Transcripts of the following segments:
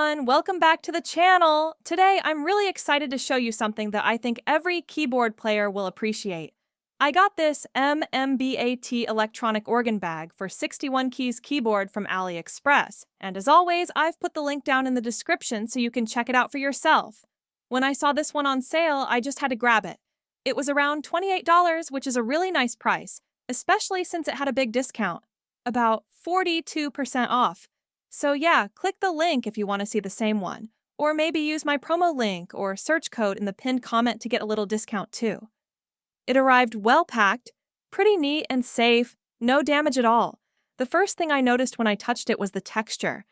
everyone, welcome back to the channel. Today, I'm really excited to show you something that I think every keyboard player will appreciate. I got this MMBAT electronic organ bag for 61 keys keyboard from AliExpress, and as always, I've put the link down in the description so you can check it out for yourself. When I saw this one on sale, I just had to grab it. It was around $28, which is a really nice price, especially since it had a big discount, about 42% off. So yeah, click the link if you want to see the same one, or maybe use my promo link or search code in the pinned comment to get a little discount too. It arrived well packed, pretty neat and safe, no damage at all. The first thing I noticed when I touched it was the texture.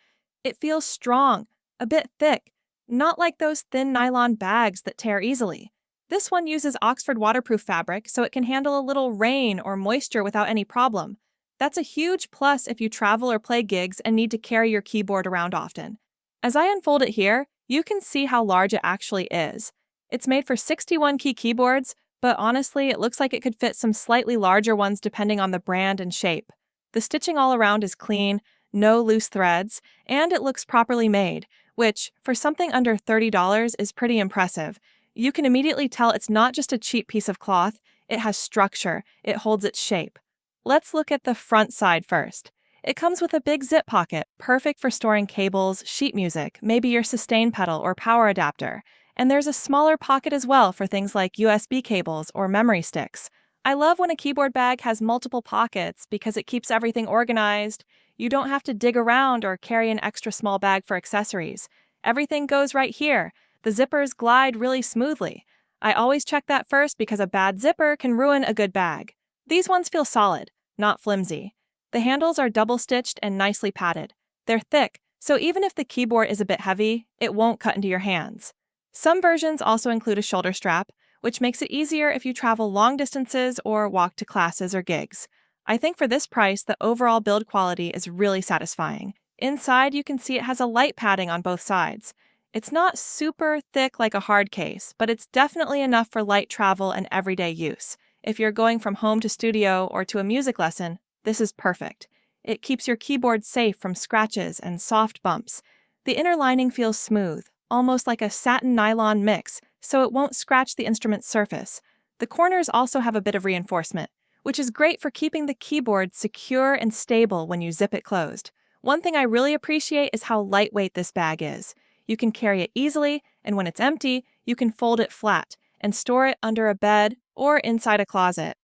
It feels strong, a bit thick, not like those thin nylon bags that tear easily. This one uses Oxford waterproof fabric so it can handle a little rain or moisture without any problem. That's a huge plus if you travel or play gigs and need to carry your keyboard around often. As I unfold it here, you can see how large it actually is. It's made for 61 key keyboards, but honestly, it looks like it could fit some slightly larger ones depending on the brand and shape. The stitching all around is clean, no loose threads, and it looks properly made, which, for something under $30, is pretty impressive. You can immediately tell it's not just a cheap piece of cloth, it has structure, it holds its shape. Let's look at the front side first. It comes with a big zip pocket, perfect for storing cables, sheet music, maybe your sustain pedal or power adapter. And there's a smaller pocket as well for things like USB cables or memory sticks. I love when a keyboard bag has multiple pockets because it keeps everything organized. You don't have to dig around or carry an extra small bag for accessories. Everything goes right here. The zippers glide really smoothly. I always check that first because a bad zipper can ruin a good bag. These ones feel solid, not flimsy. The handles are double-stitched and nicely padded. They're thick, so even if the keyboard is a bit heavy, it won't cut into your hands. Some versions also include a shoulder strap, which makes it easier if you travel long distances or walk to classes or gigs. I think for this price, the overall build quality is really satisfying. Inside, you can see it has a light padding on both sides. It's not super thick like a hard case, but it's definitely enough for light travel and everyday use. If you're going from home to studio or to a music lesson, this is perfect. It keeps your keyboard safe from scratches and soft bumps. The inner lining feels smooth, almost like a satin nylon mix, so it won't scratch the instrument's surface. The corners also have a bit of reinforcement, which is great for keeping the keyboard secure and stable when you zip it closed. One thing I really appreciate is how lightweight this bag is. You can carry it easily, and when it's empty, you can fold it flat and store it under a bed or inside a closet.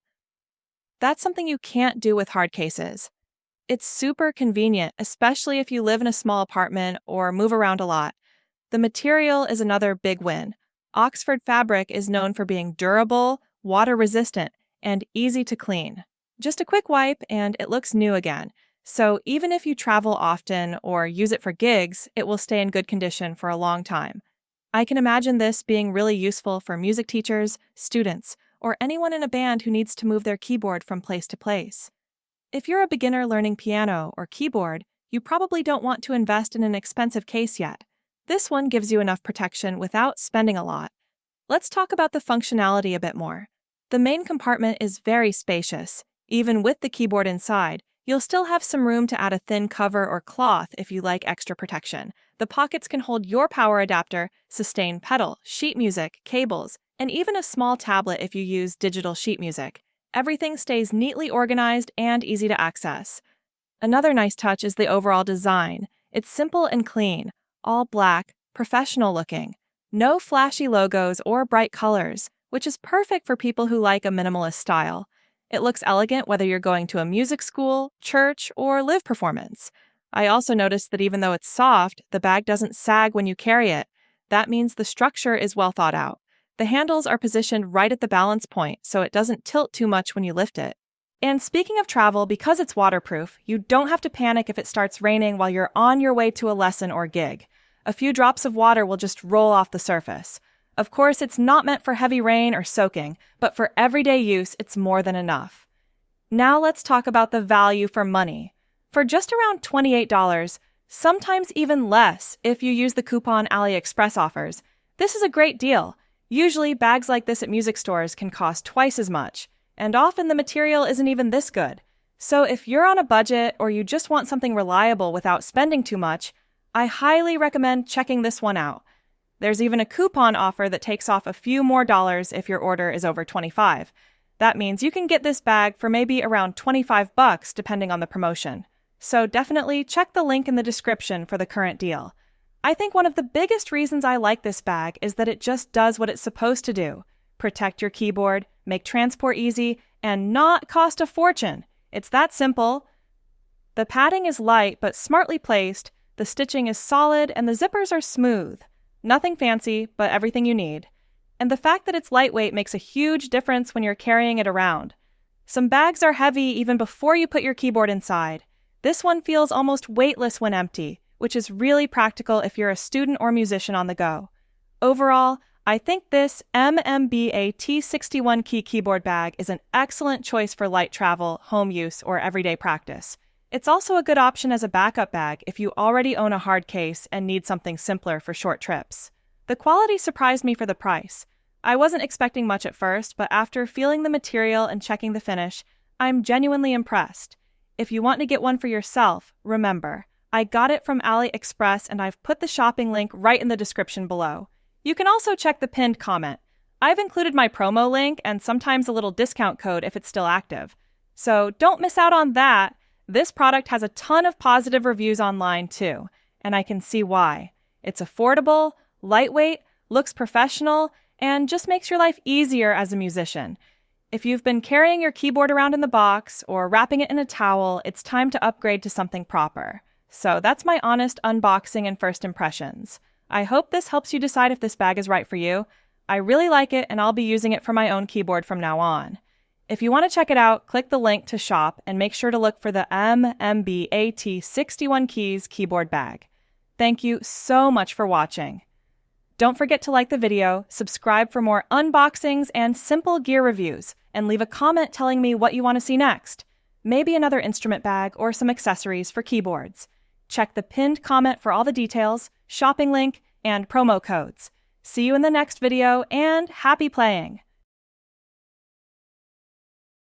That's something you can't do with hard cases. It's super convenient, especially if you live in a small apartment or move around a lot. The material is another big win. Oxford fabric is known for being durable, water-resistant, and easy to clean. Just a quick wipe and it looks new again. So even if you travel often or use it for gigs, it will stay in good condition for a long time. I can imagine this being really useful for music teachers, students, or anyone in a band who needs to move their keyboard from place to place. If you're a beginner learning piano or keyboard, you probably don't want to invest in an expensive case yet. This one gives you enough protection without spending a lot. Let's talk about the functionality a bit more. The main compartment is very spacious. Even with the keyboard inside, you'll still have some room to add a thin cover or cloth if you like extra protection. The pockets can hold your power adapter, sustain pedal, sheet music, cables, and even a small tablet if you use digital sheet music. Everything stays neatly organized and easy to access. Another nice touch is the overall design. It's simple and clean, all black, professional looking. No flashy logos or bright colors, which is perfect for people who like a minimalist style. It looks elegant whether you're going to a music school, church, or live performance. I also noticed that even though it's soft, the bag doesn't sag when you carry it. That means the structure is well thought out. The handles are positioned right at the balance point, so it doesn't tilt too much when you lift it. And speaking of travel, because it's waterproof, you don't have to panic if it starts raining while you're on your way to a lesson or gig. A few drops of water will just roll off the surface. Of course, it's not meant for heavy rain or soaking, but for everyday use, it's more than enough. Now let's talk about the value for money. For just around $28, sometimes even less if you use the coupon AliExpress offers, this is a great deal. Usually, bags like this at music stores can cost twice as much, and often the material isn't even this good. So if you're on a budget or you just want something reliable without spending too much, I highly recommend checking this one out. There's even a coupon offer that takes off a few more dollars if your order is over $25. That means you can get this bag for maybe around $25 depending on the promotion. So definitely check the link in the description for the current deal. I think one of the biggest reasons I like this bag is that it just does what it's supposed to do. Protect your keyboard, make transport easy, and not cost a fortune. It's that simple. The padding is light but smartly placed, the stitching is solid, and the zippers are smooth. Nothing fancy, but everything you need. And the fact that it's lightweight makes a huge difference when you're carrying it around. Some bags are heavy even before you put your keyboard inside. This one feels almost weightless when empty, which is really practical if you're a student or musician on the go. Overall, I think this MMBA T61 keyboard bag is an excellent choice for light travel, home use, or everyday practice. It's also a good option as a backup bag if you already own a hard case and need something simpler for short trips. The quality surprised me for the price. I wasn't expecting much at first, but after feeling the material and checking the finish, I'm genuinely impressed. If you want to get one for yourself, remember, I got it from AliExpress and I've put the shopping link right in the description below. You can also check the pinned comment. I've included my promo link and sometimes a little discount code if it's still active. So don't miss out on that. This product has a ton of positive reviews online too, and I can see why. It's affordable, lightweight, looks professional, and just makes your life easier as a musician. If you've been carrying your keyboard around in the box or wrapping it in a towel, it's time to upgrade to something proper. So that's my honest unboxing and first impressions. I hope this helps you decide if this bag is right for you. I really like it and I'll be using it for my own keyboard from now on. If you want to check it out, click the link to shop and make sure to look for the MMBA T61 Keys keyboard bag. Thank you so much for watching. Don't forget to like the video, subscribe for more unboxings and simple gear reviews, and leave a comment telling me what you want to see next. Maybe another instrument bag or some accessories for keyboards. Check the pinned comment for all the details, shopping link, and promo codes. See you in the next video, and happy playing!